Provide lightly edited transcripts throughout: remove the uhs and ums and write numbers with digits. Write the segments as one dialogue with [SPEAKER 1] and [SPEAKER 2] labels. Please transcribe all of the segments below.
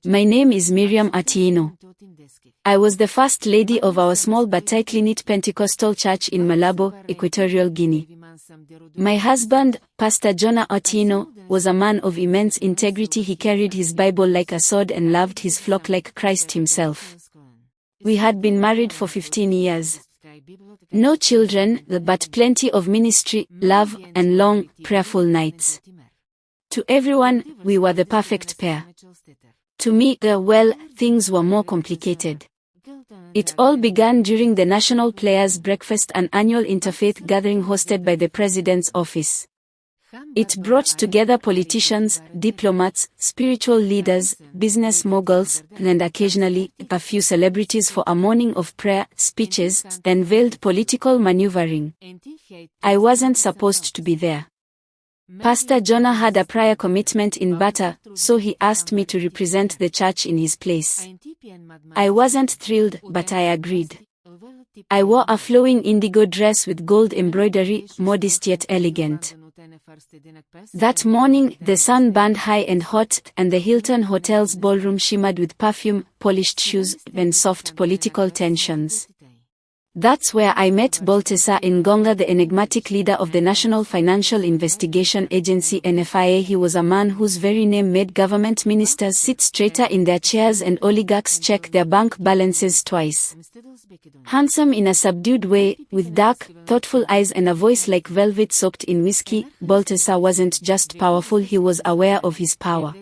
[SPEAKER 1] My name is Miriam Atieno. I was the first lady of our small but tightly knit Pentecostal church in Malabo, Equatorial Guinea. My husband, Pastor Jonah Atieno, was a man of immense integrity. He carried his Bible like a sword and loved his flock like Christ himself. We had been married for 15 years. No children, but plenty of ministry, love, and long, prayerful nights. To everyone, we were the perfect pair. To me, things were more complicated. It all began during the National Players' Breakfast, an annual interfaith gathering hosted by the President's office. It brought together politicians, diplomats, spiritual leaders, business moguls, and occasionally, a few celebrities for a morning of prayer, speeches, and veiled political maneuvering. I wasn't supposed to be there. Pastor Jonah had a prior commitment in Bata, so he asked me to represent the church in his place. I wasn't thrilled, but I agreed. I wore a flowing indigo dress with gold embroidery, modest yet elegant. That morning, the sun burned high and hot, and the Hilton Hotel's ballroom shimmered with perfume, polished shoes, and soft political tensions. That's where I met Baltasar Ngonga, the enigmatic leader of the National Financial Investigation Agency (NFIA). He was a man whose very name made government ministers sit straighter in their chairs and oligarchs check their bank balances twice. Handsome in a subdued way, with dark, thoughtful eyes and a voice like velvet soaked in whiskey, Baltasar wasn't just powerful, he was aware of his power.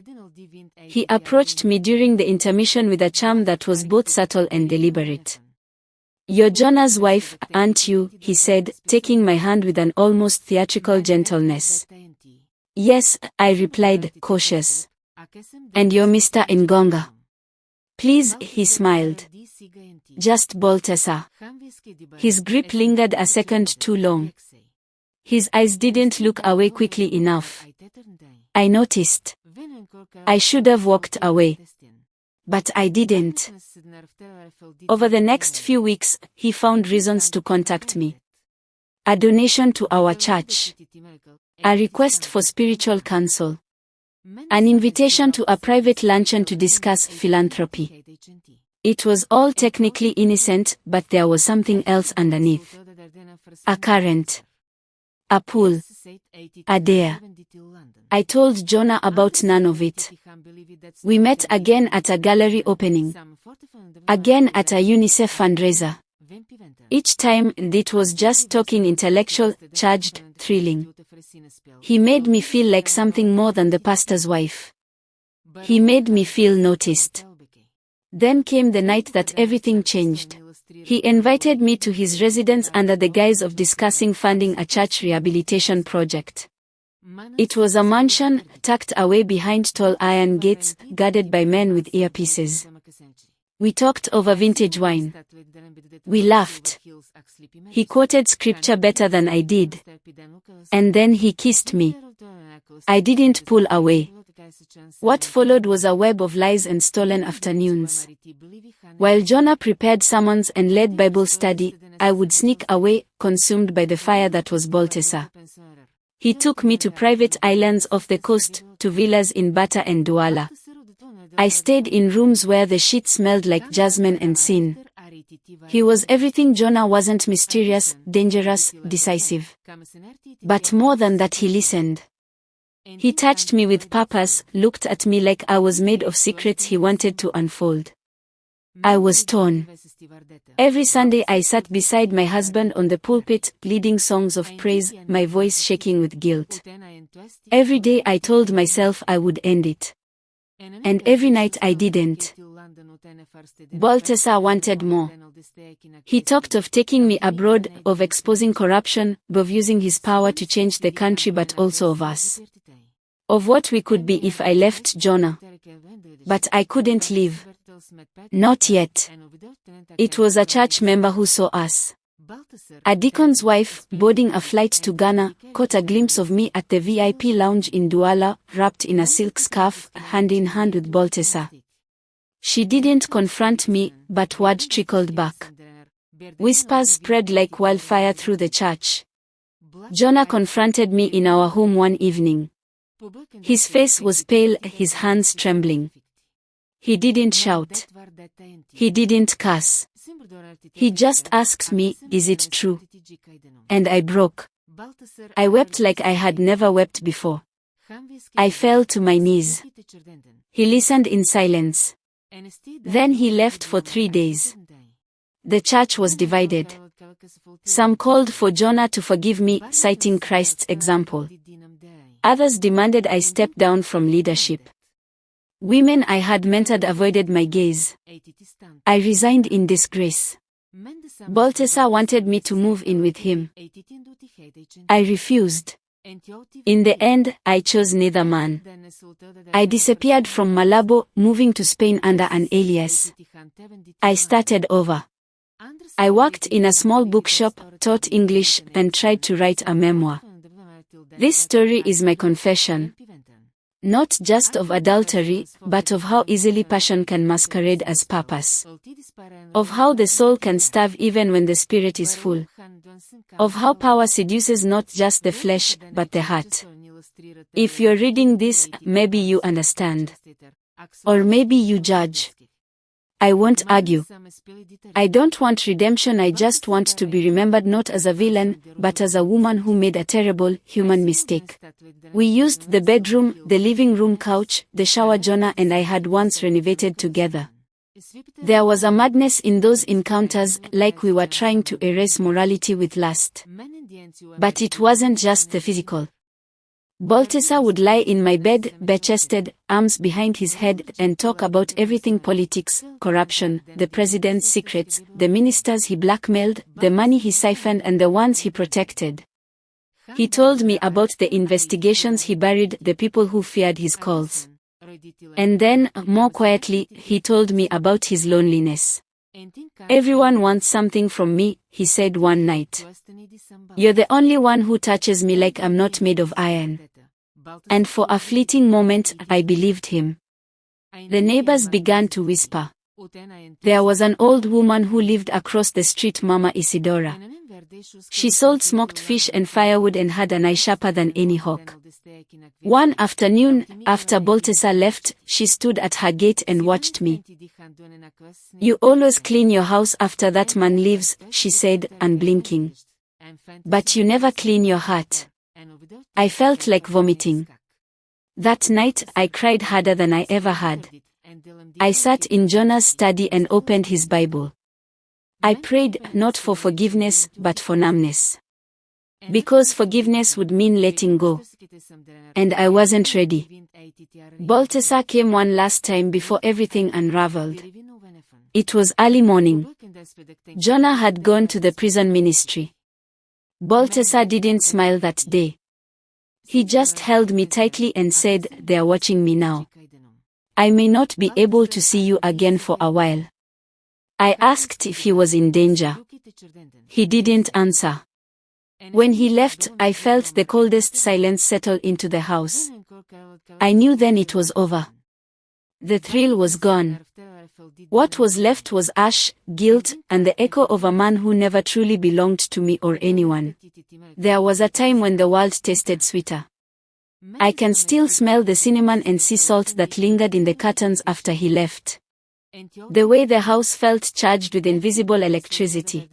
[SPEAKER 1] He approached me during the intermission with a charm that was both subtle and deliberate. "You're Jonah's wife, aren't you?" he said, taking my hand with an almost theatrical gentleness. "Yes," I replied, cautious. "And you're Mr. Ngonga?" "Please," he smiled. "Just Baltasar." His grip lingered a second too long. His eyes didn't look away quickly enough. I noticed. I should have walked away. But I didn't. Over the next few weeks, he found reasons to contact me. A donation to our church. A request for spiritual counsel. An invitation to a private luncheon to discuss philanthropy. It was all technically innocent, but there was something else underneath. A current. A pull. A dare. I told Jonah about none of it. We met again at a gallery opening. Again at a UNICEF fundraiser. Each time, it was just talking, intellectual, charged, thrilling. He made me feel like something more than the pastor's wife. He made me feel noticed. Then came the night that everything changed. He invited me to his residence under the guise of discussing funding a church rehabilitation project. It was a mansion, tucked away behind tall iron gates, guarded by men with earpieces. We talked over vintage wine. We laughed. He quoted scripture better than I did. And then he kissed me. I didn't pull away. What followed was a web of lies and stolen afternoons. While Jonah prepared sermons and led Bible study, I would sneak away, consumed by the fire that was Baltasar. He took me to private islands off the coast, to villas in Bata and Douala. I stayed in rooms where the sheets smelled like jasmine and sin. He was everything Jonah wasn't: mysterious, dangerous, decisive. But more than that, he listened. He touched me with purpose, looked at me like I was made of secrets he wanted to unfold. I was torn. Every Sunday I sat beside my husband on the pulpit, leading songs of praise, my voice shaking with guilt. Every day I told myself I would end it. And every night I didn't. Baltasar wanted more. He talked of taking me abroad, of exposing corruption, of using his power to change the country, but also of us. Of what we could be if I left Jonah. But I couldn't leave. Not yet. It was a church member who saw us. A deacon's wife, boarding a flight to Ghana, caught a glimpse of me at the VIP lounge in Douala, wrapped in a silk scarf, hand in hand with Baltasar. She didn't confront me, but word trickled back. Whispers spread like wildfire through the church. Jonah confronted me in our home one evening. His face was pale, his hands trembling. He didn't shout. He didn't cuss. He just asked me, "Is it true?" And I broke. I wept like I had never wept before. I fell to my knees. He listened in silence. Then he left for 3 days. The church was divided. Some called for Jonah to forgive me, citing Christ's example. Others demanded I step down from leadership. Women I had mentored avoided my gaze. I resigned in disgrace. Balthasar wanted me to move in with him. I refused. In the end, I chose neither man. I disappeared from Malabo, moving to Spain under an alias. I started over. I worked in a small bookshop, taught English, and tried to write a memoir. This story is my confession. Not just of adultery, but of how easily passion can masquerade as purpose. Of how the soul can starve even when the spirit is full. Of how power seduces not just the flesh, but the heart. If you're reading this, maybe you understand. Or maybe you judge. I won't argue. I don't want redemption, I just want to be remembered not as a villain, but as a woman who made a terrible, human mistake. We used the bedroom, the living room couch, the shower Jonah and I had once renovated together. There was a madness in those encounters, like we were trying to erase morality with lust. But it wasn't just the physical. Balthasar would lie in my bed, bare-chested, arms behind his head, and talk about everything: politics, corruption, the president's secrets, the ministers he blackmailed, the money he siphoned and the ones he protected. He told me about the investigations he buried, the people who feared his calls. And then, more quietly, he told me about his loneliness. "Everyone wants something from me," he said one night. "You're the only one who touches me like I'm not made of iron." And for a fleeting moment, I believed him. The neighbors began to whisper. There was an old woman who lived across the street, Mama Isidora. She sold smoked fish and firewood and had an eye sharper than any hawk. One afternoon, after Balthasar left, she stood at her gate and watched me. "You always clean your house after that man leaves," she said, unblinking. "But you never clean your heart." I felt like vomiting. That night, I cried harder than I ever had. I sat in Jonah's study and opened his Bible. I prayed, not for forgiveness, but for numbness. Because forgiveness would mean letting go. And I wasn't ready. Balthasar came one last time before everything unraveled. It was early morning. Jonah had gone to the prison ministry. Balthasar didn't smile that day. He just held me tightly and said, "They're watching me now. I may not be able to see you again for a while." I asked if he was in danger. He didn't answer. When he left, I felt the coldest silence settle into the house. I knew then it was over. The thrill was gone. What was left was ash, guilt, and the echo of a man who never truly belonged to me or anyone. There was a time when the world tasted sweeter. I can still smell the cinnamon and sea salt that lingered in the curtains after he left. The way the house felt charged with invisible electricity.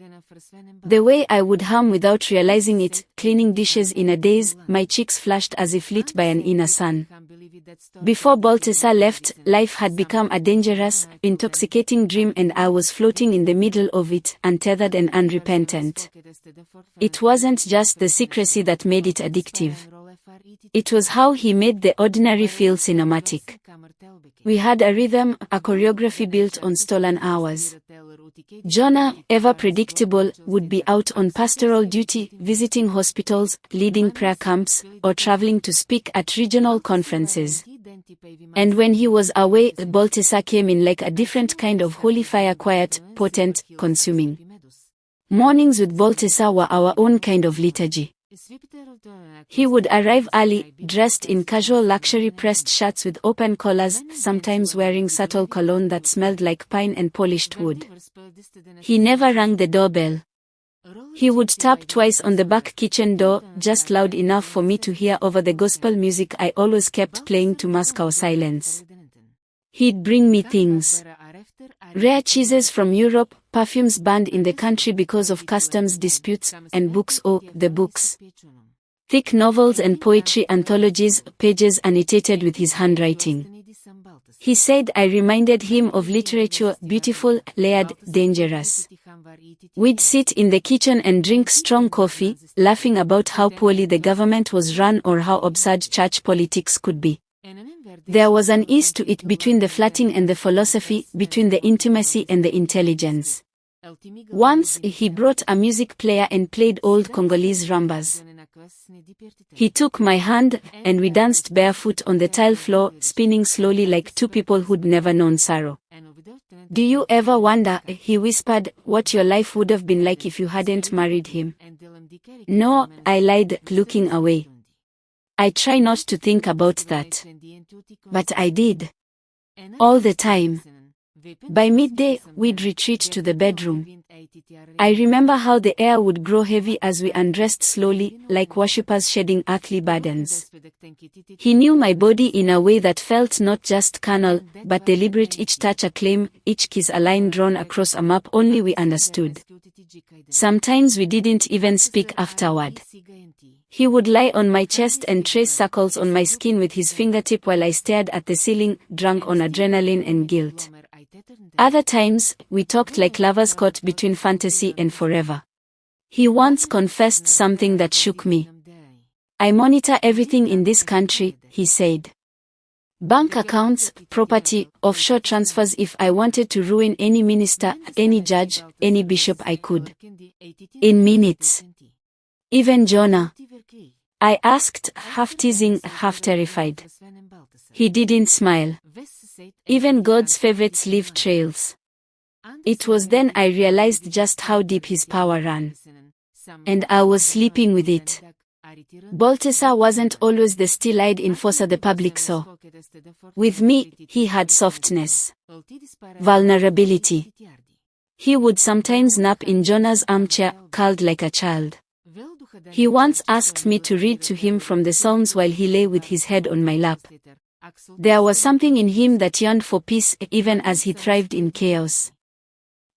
[SPEAKER 1] The way I would hum without realizing it, cleaning dishes in a daze, my cheeks flushed as if lit by an inner sun. Before Balthasar left, life had become a dangerous, intoxicating dream and I was floating in the middle of it, untethered and unrepentant. It wasn't just the secrecy that made it addictive. It was how he made the ordinary feel cinematic. We had a rhythm, a choreography built on stolen hours. Jonah, ever predictable, would be out on pastoral duty, visiting hospitals, leading prayer camps, or traveling to speak at regional conferences. And when he was away, Balthasar came in like a different kind of holy fire, quiet, potent, consuming. Mornings with Balthasar were our own kind of liturgy. He would arrive early, dressed in casual luxury pressed shirts with open collars, sometimes wearing subtle cologne that smelled like pine and polished wood. He never rang the doorbell. He would tap twice on the back kitchen door, just loud enough for me to hear over the gospel music I always kept playing to mask our silence. He'd bring me things. Rare cheeses from Europe, perfumes banned in the country because of customs disputes, and books, oh, the books. Thick novels and poetry anthologies, pages annotated with his handwriting. He said I reminded him of literature, beautiful, layered, dangerous. We'd sit in the kitchen and drink strong coffee, laughing about how poorly the government was run or how absurd church politics could be. There was an ease to it between the flirting and the philosophy, between the intimacy and the intelligence. Once, he brought a music player and played old Congolese rumbas. He took my hand, and we danced barefoot on the tile floor, spinning slowly like two people who'd never known sorrow. Do you ever wonder, he whispered, what your life would have been like if you hadn't married him? No, I lied, looking away. I try not to think about that. But I did. All the time. By midday, we'd retreat to the bedroom. I remember how the air would grow heavy as we undressed slowly, like worshippers shedding earthly burdens. He knew my body in a way that felt not just carnal, but deliberate, each touch a claim, each kiss a line drawn across a map only we understood. Sometimes we didn't even speak afterward. He would lie on my chest and trace circles on my skin with his fingertip while I stared at the ceiling, drunk on adrenaline and guilt. Other times, we talked like lovers caught between fantasy and forever. He once confessed something that shook me. I monitor everything in this country, he said. Bank accounts, property, offshore transfers. If I wanted to ruin any minister, any judge, any bishop, I could. In minutes. Even Jonah. I asked, half teasing, half terrified. He didn't smile. Even God's favorites leave trails. It was then I realized just how deep his power ran. And I was sleeping with it. Balthasar wasn't always the still-eyed enforcer the public saw. With me, he had softness. Vulnerability. He would sometimes nap in Jonah's armchair, curled like a child. He once asked me to read to him from the Psalms while he lay with his head on my lap. There was something in him that yearned for peace, even as he thrived in chaos.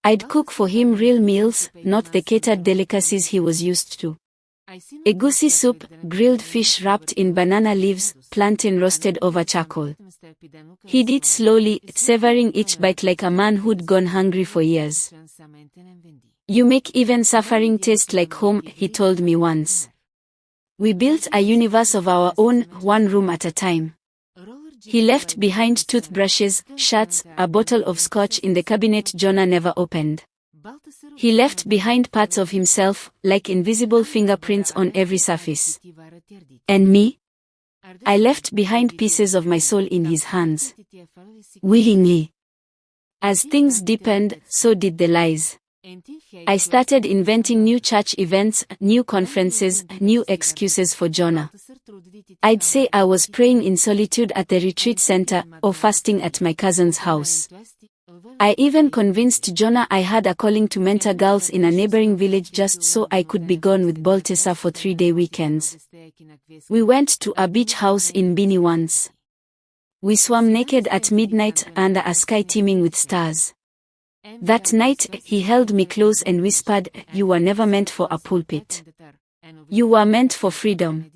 [SPEAKER 1] I'd cook for him real meals, not the catered delicacies he was used to. Egusi soup, grilled fish wrapped in banana leaves, plantain roasted over charcoal. He'd eat slowly, savoring each bite like a man who'd gone hungry for years. You make even suffering taste like home, he told me once. We built a universe of our own, one room at a time. He left behind toothbrushes, shirts, a bottle of scotch in the cabinet Jonah never opened. He left behind parts of himself, like invisible fingerprints on every surface. And me? I left behind pieces of my soul in his hands. Willingly. As things deepened, so did the lies. I started inventing new church events, new conferences, new excuses for Jonah. I'd say I was praying in solitude at the retreat center, or fasting at my cousin's house. I even convinced Jonah I had a calling to mentor girls in a neighboring village just so I could be gone with Balthasar for 3-day weekends. We went to a beach house in Bini once. We swam naked at midnight under a sky teeming with stars. That night, he held me close and whispered, "You were never meant for a pulpit. You were meant for freedom."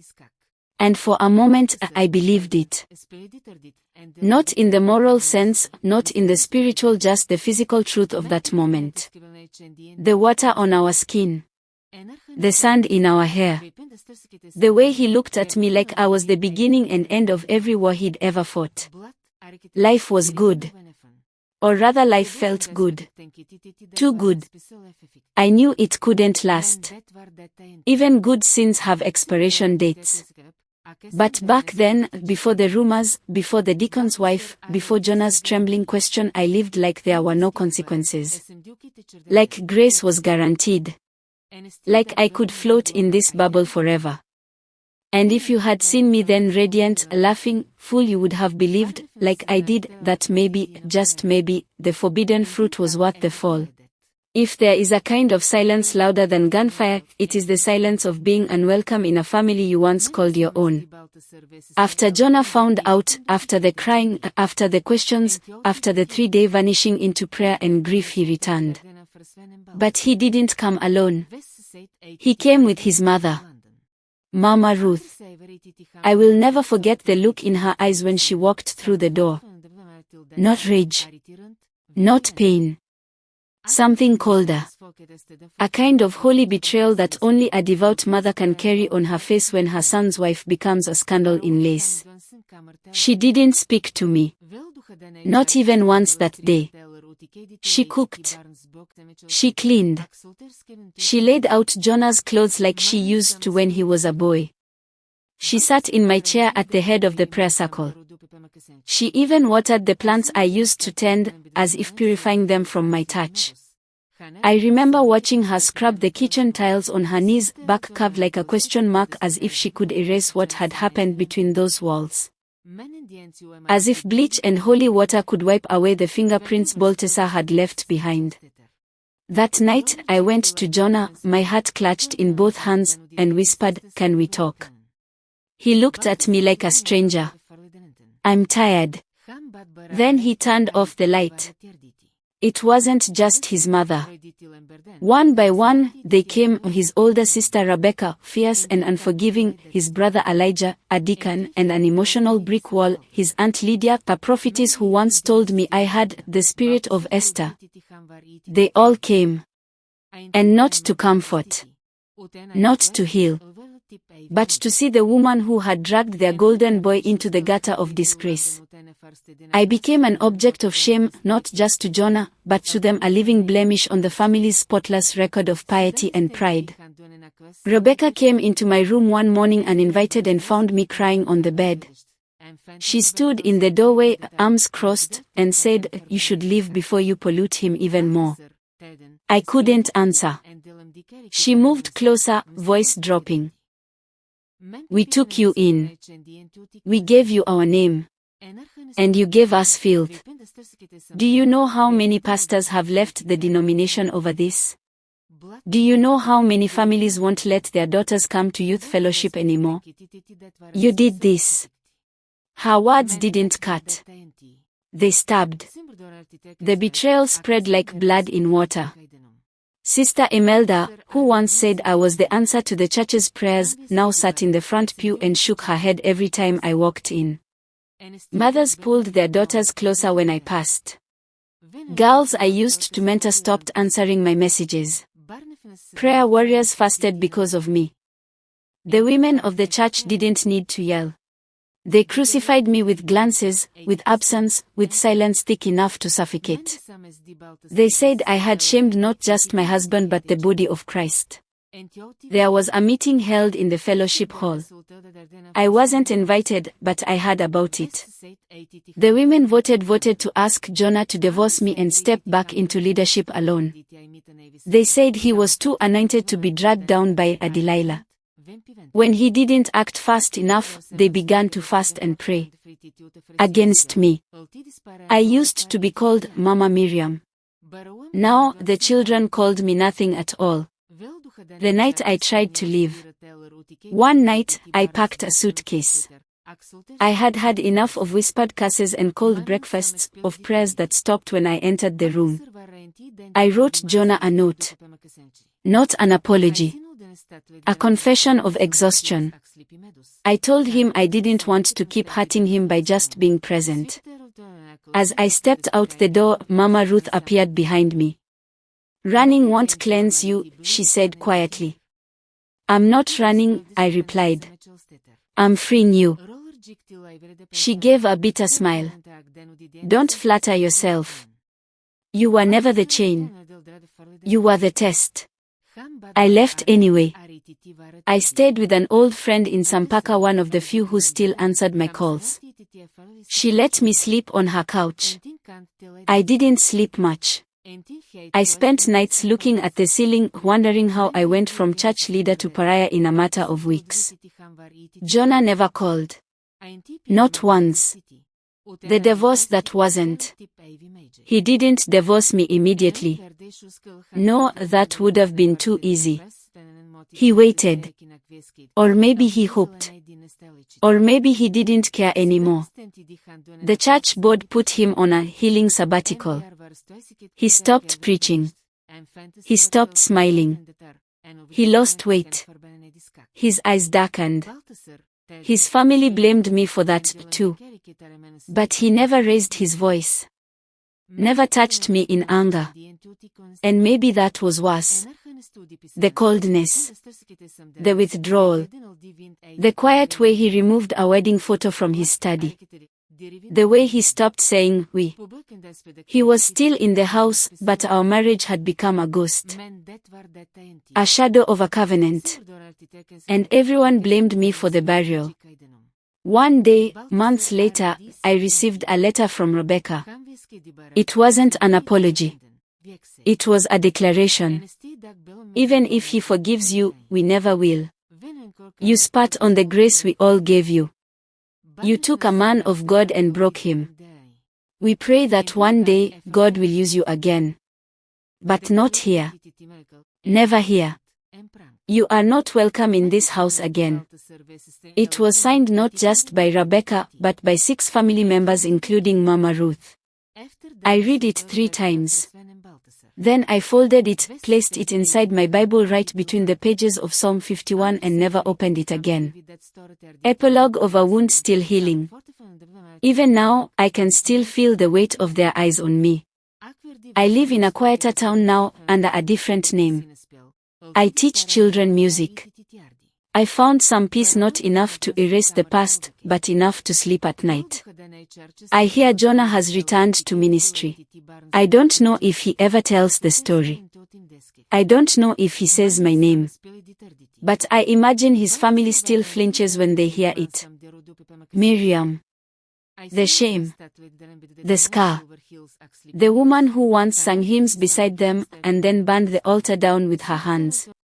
[SPEAKER 1] And for a moment, I believed it. Not in the moral sense, not in the spiritual, just the physical truth of that moment. The water on our skin. The sand in our hair. The way he looked at me like I was the beginning and end of every war he'd ever fought. Life was good. Or rather, life felt good. Too good. I knew it couldn't last. Even good sins have expiration dates. But back then, before the rumors, before the deacon's wife, before Jonah's trembling question, I lived like there were no consequences. Like grace was guaranteed. Like I could float in this bubble forever. And if you had seen me then radiant, laughing, full, you would have believed, like I did, that maybe, just maybe, the forbidden fruit was worth the fall. If there is a kind of silence louder than gunfire, it is the silence of being unwelcome in a family you once called your own. After Jonah found out, after the crying, after the questions, after the 3-day vanishing into prayer and grief, he returned. But he didn't come alone. He came with his mother, Mama Ruth. I will never forget the look in her eyes when she walked through the door. Not rage. Not pain. Something colder. A kind of holy betrayal that only a devout mother can carry on her face when her son's wife becomes a scandal in lace. She didn't speak to me. Not even once that day. She cooked. She cleaned. She laid out Jonah's clothes like she used to when he was a boy. She sat in my chair at the head of the prayer circle. She even watered the plants I used to tend, as if purifying them from my touch. I remember watching her scrub the kitchen tiles on her knees, back curved like a question mark, as if she could erase what had happened between those walls. As if bleach and holy water could wipe away the fingerprints Balthasar had left behind. That night, I went to Jonah, my heart clutched in both hands, and whispered, "Can we talk?" He looked at me like a stranger. "I'm tired." Then he turned off the light. It wasn't just his mother. One by one, they came, his older sister Rebecca, fierce and unforgiving, his brother Elijah, a deacon and an emotional brick wall, his aunt Lydia, a prophetess who once told me I had the spirit of Esther. They all came. And not to comfort. Not to heal. But to see the woman who had dragged their golden boy into the gutter of disgrace. I became an object of shame, not just to Jonah, but to them, a living blemish on the family's spotless record of piety and pride. Rebecca came into my room one morning uninvited and found me crying on the bed. She stood in the doorway, arms crossed, and said, "You should leave before you pollute him even more." I couldn't answer. She moved closer, voice dropping. "We took you in. We gave you our name. And you gave us filth. Do you know how many pastors have left the denomination over this? Do you know how many families won't let their daughters come to youth fellowship anymore? You did this." Her words didn't cut. They stabbed. The betrayal spread like blood in water. Sister Imelda, who once said I was the answer to the church's prayers, now sat in the front pew and shook her head every time I walked in. Mothers pulled their daughters closer when I passed. Girls I used to mentor stopped answering my messages. Prayer warriors fasted because of me. The women of the church didn't need to yell. They crucified me with glances, with absence, with silence thick enough to suffocate. They said I had shamed not just my husband but the body of Christ. There was a meeting held in the fellowship hall. I wasn't invited, but I heard about it. The women voted to ask Jonah to divorce me and step back into leadership alone. They said he was too anointed to be dragged down by a Delilah. When he didn't act fast enough, they began to fast and pray against me. I used to be called Mama Miriam. Now, the children called me nothing at all. The night I tried to leave. One night, I packed a suitcase. I had had enough of whispered curses and cold breakfasts, of prayers that stopped when I entered the room. I wrote Jonah a note. Not an apology. A confession of exhaustion. I told him I didn't want to keep hurting him by just being present. As I stepped out the door, Mama Ruth appeared behind me. "Running won't cleanse you," she said quietly. "I'm not running," I replied. "I'm freeing you." She gave a bitter smile. "Don't flatter yourself. You were never the chain. You were the test." I left anyway. I stayed with an old friend in Sampaka, one of the few who still answered my calls. She let me sleep on her couch. I didn't sleep much. I spent nights looking at the ceiling, wondering how I went from church leader to pariah in a matter of weeks. Jonah never called. Not once. The divorce that wasn't. He didn't divorce me immediately. No, that would have been too easy. He waited. Or maybe he hoped. Or maybe he didn't care anymore. The church board put him on a healing sabbatical. He stopped preaching. He stopped smiling. He lost weight. His eyes darkened. His family blamed me for that too. But he never raised his voice. Never touched me in anger. And maybe that was worse. The coldness. The withdrawal. The quiet way he removed a wedding photo from his study. The way he stopped saying we. He was still in the house, but our marriage had become a ghost. A shadow of a covenant. And everyone blamed me for the burial. One day, months later, I received a letter from Rebecca. It wasn't an apology. It was a declaration. Even if he forgives you, we never will. You spat on the grace we all gave you. You took a man of God and broke him. We pray that one day, God will use you again. But not here. Never here. You are not welcome in this house again. It was signed not just by Rebecca, but by 6 family members including Mama Ruth. I read it 3 times. Then I folded it, placed it inside my Bible right between the pages of Psalm 51 and never opened it again. Epilogue of a wound still healing. Even now, I can still feel the weight of their eyes on me. I live in a quieter town now, under a different name. I teach children music. I found some peace, not enough to erase the past, but enough to sleep at night. I hear Jonah has returned to ministry. I don't know if he ever tells the story. I don't know if he says my name. But I imagine his family still flinches when they hear it. Miriam. The shame. The scar. The woman who once sang hymns beside them, and then burned the altar down with her hands.